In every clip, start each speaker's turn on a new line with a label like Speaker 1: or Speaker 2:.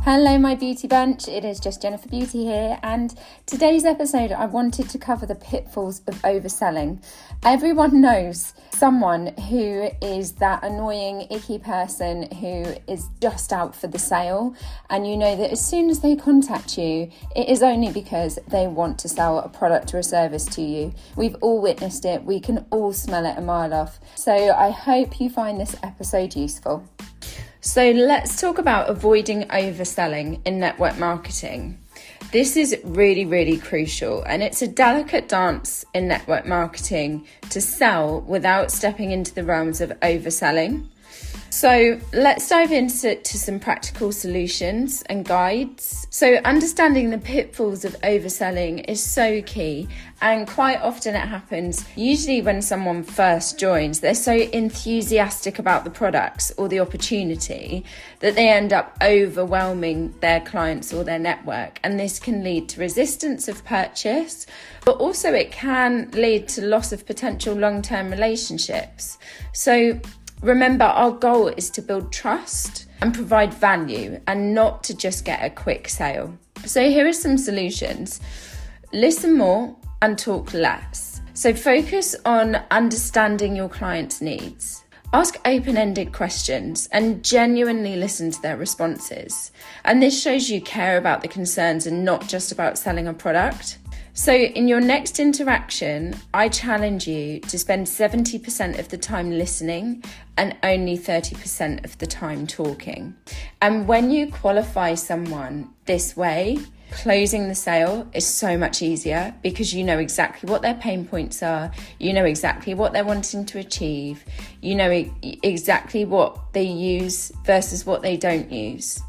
Speaker 1: Hello my beauty bunch, it is just Jennifer Beauty here, and today's episode I wanted to cover the pitfalls of overselling. Everyone knows someone who is that annoying, icky person who is just out for the sale, and you know that as soon as they contact you, it is only because they want to sell a product or a service to you. We've all witnessed it, we can all smell it a mile off. So I hope you find this episode useful. So let's talk about avoiding overselling in network marketing. This is really crucial, and it's a delicate dance in network marketing to sell without stepping into the realms of overselling. So let's dive into some practical solutions and guides. So understanding the pitfalls of overselling is so key, and quite often it happens usually when someone first joins. They're so enthusiastic about the products or the opportunity that they end up overwhelming their clients or their network, and this can lead to resistance of purchase, but also it can lead to loss of potential long-term relationships. So remember, our goal is to build trust and provide value, and not to just get a quick sale. So here are some solutions. Listen more and talk less. So focus on understanding your client's needs. Ask open-ended questions and genuinely listen to their responses. And this shows you care about the concerns and not just about selling a product. So in your next interaction, I challenge you to spend 70% of the time listening and only 30% of the time talking. And when you qualify someone this way, closing the sale is so much easier because you know exactly what their pain points are, you know exactly what they're wanting to achieve, you know exactly what they use versus what they don't use.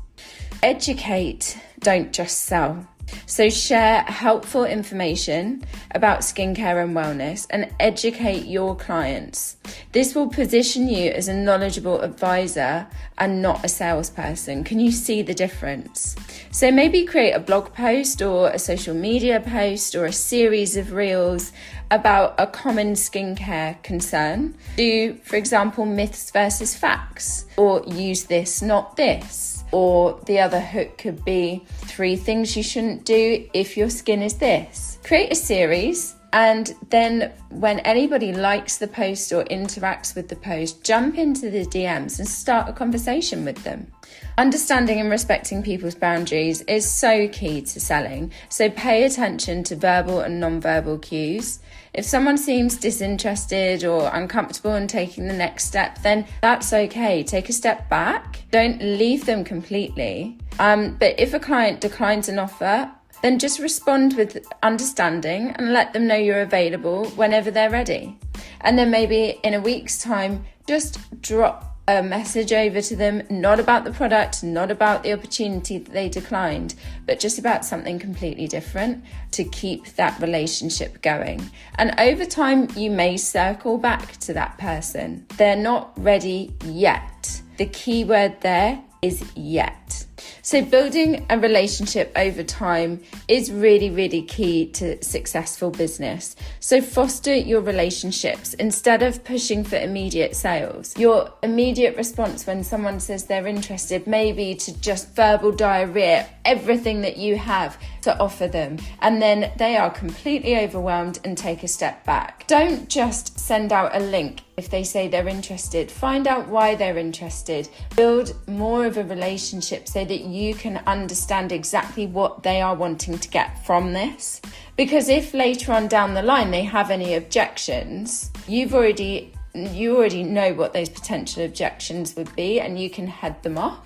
Speaker 1: Educate, don't just sell. So share helpful information about skincare and wellness and educate your clients. This will position you as a knowledgeable advisor and not a salesperson. Can you see the difference? So maybe create a blog post or a social media post or a series of reels about a common skincare concern. Do, for example, myths versus facts, or use this, not this. Or the other hook could be 3 things you shouldn't do if your skin is this. Create a series, and then when anybody likes the post or interacts with the post, jump into the DMs and start a conversation with them. Understanding and respecting people's boundaries is so key to selling. So pay attention to verbal and non-verbal cues. If someone seems disinterested or uncomfortable in taking the next step, then that's okay. Take a step back. Don't leave them completely. But if a client declines an offer, then just respond with understanding and let them know you're available whenever they're ready. And then maybe in a week's time, just drop a message over to them, not about the product, not about the opportunity that they declined, but just about something completely different to keep that relationship going. And over time, you may circle back to that person. They're not ready yet. The key word there is yet. So building a relationship over time is really key to successful business. So foster your relationships instead of pushing for immediate sales. Your immediate response when someone says they're interested may be to just verbal diarrhea everything that you have to offer them, and then they are completely overwhelmed and take a step back. Don't just send out a link if they say they're interested. Find out why they're interested. Build more of a relationship so that you can understand exactly what they are wanting to get from this. Because if later on down the line they have any objections, you already know what those potential objections would be, and you can head them off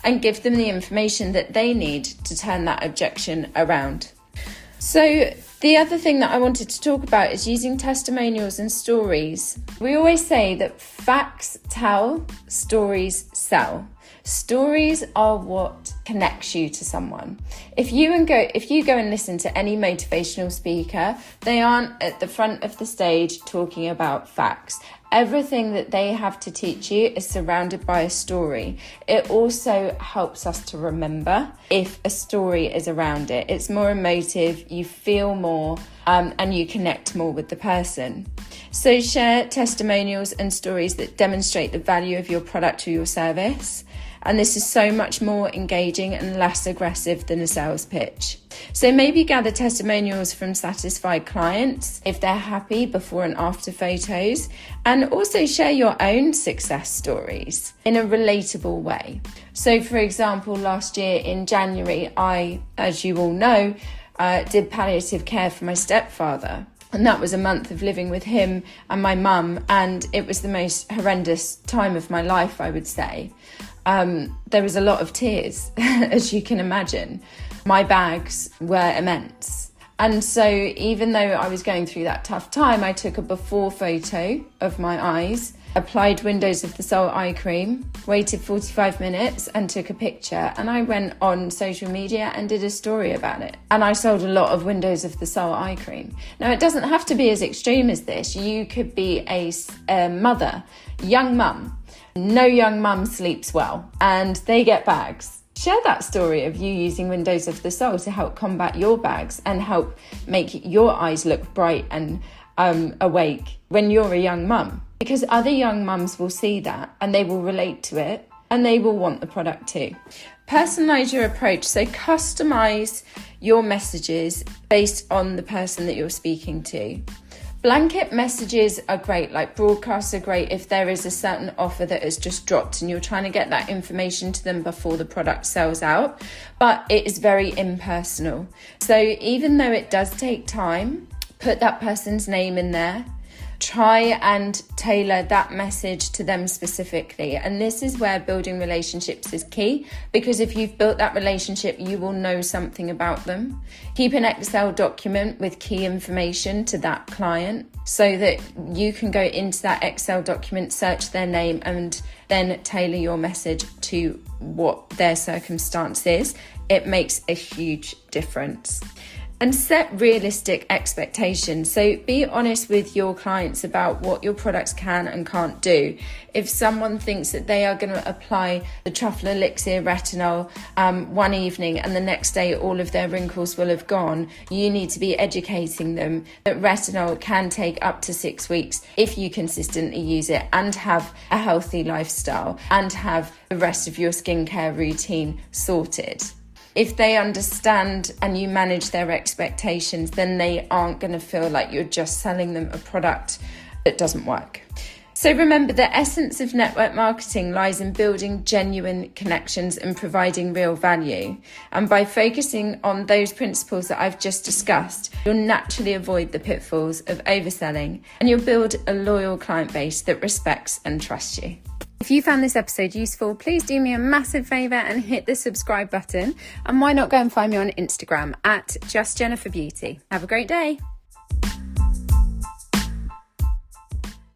Speaker 1: and give them the information that they need to turn that objection around. So the other thing that I wanted to talk about is using testimonials and stories. We always say that facts tell, stories sell. Stories are what connects you to someone. If you go and listen to any motivational speaker, they aren't at the front of the stage talking about facts. Everything that they have to teach you is surrounded by a story. It also helps us to remember if a story is around it. It's more emotive, you feel more, and you connect more with the person. So share testimonials and stories that demonstrate the value of your product or your service. And this is so much more engaging and less aggressive than a sales pitch. So maybe gather testimonials from satisfied clients if they're happy, before and after photos, and also share your own success stories in a relatable way. So for example, last year in January, I, as you all know, did palliative care for my stepfather. And that was a month of living with him and my mum, and it was the most horrendous time of my life, I would say. There was a lot of tears, as you can imagine. My bags were immense. And so even though I was going through that tough time, I took a before photo of my eyes, applied Windows of the Soul eye cream, waited 45 minutes and took a picture, and I went on social media and did a story about it. And I sold a lot of Windows of the Soul eye cream. Now, it doesn't have to be as extreme as this. You could be a mother, young mum. No young mum sleeps well, and they get bags. Share that story of you using Windows of the Soul to help combat your bags and help make your eyes look bright and awake when you're a young mum. Because other young mums will see that and they will relate to it and they will want the product too. Personalize your approach. So customize your messages based on the person that you're speaking to. Blanket messages are great, like broadcasts are great if there is a certain offer that has just dropped and you're trying to get that information to them before the product sells out, but it is very impersonal. So even though it does take time, put that person's name in there. Try and tailor that message to them specifically. And this is where building relationships is key, because if you've built that relationship, you will know something about them. Keep an Excel document with key information to that client so that you can go into that Excel document, search their name, and then tailor your message to what their circumstance is. It makes a huge difference. And set realistic expectations. So be honest with your clients about what your products can and can't do. If someone thinks that they are going to apply the truffle elixir retinol one evening and the next day all of their wrinkles will have gone, you need to be educating them that retinol can take up to 6 weeks if you consistently use it and have a healthy lifestyle and have the rest of your skincare routine sorted. If they understand and you manage their expectations, then they aren't going to feel like you're just selling them a product that doesn't work. So remember, the essence of network marketing lies in building genuine connections and providing real value. And by focusing on those principles that I've just discussed, you'll naturally avoid the pitfalls of overselling and you'll build a loyal client base that respects and trusts you. If you found this episode useful, please do me a massive favour and hit the subscribe button. And why not go and find me on Instagram at JustJenniferBeauty. Have a great day.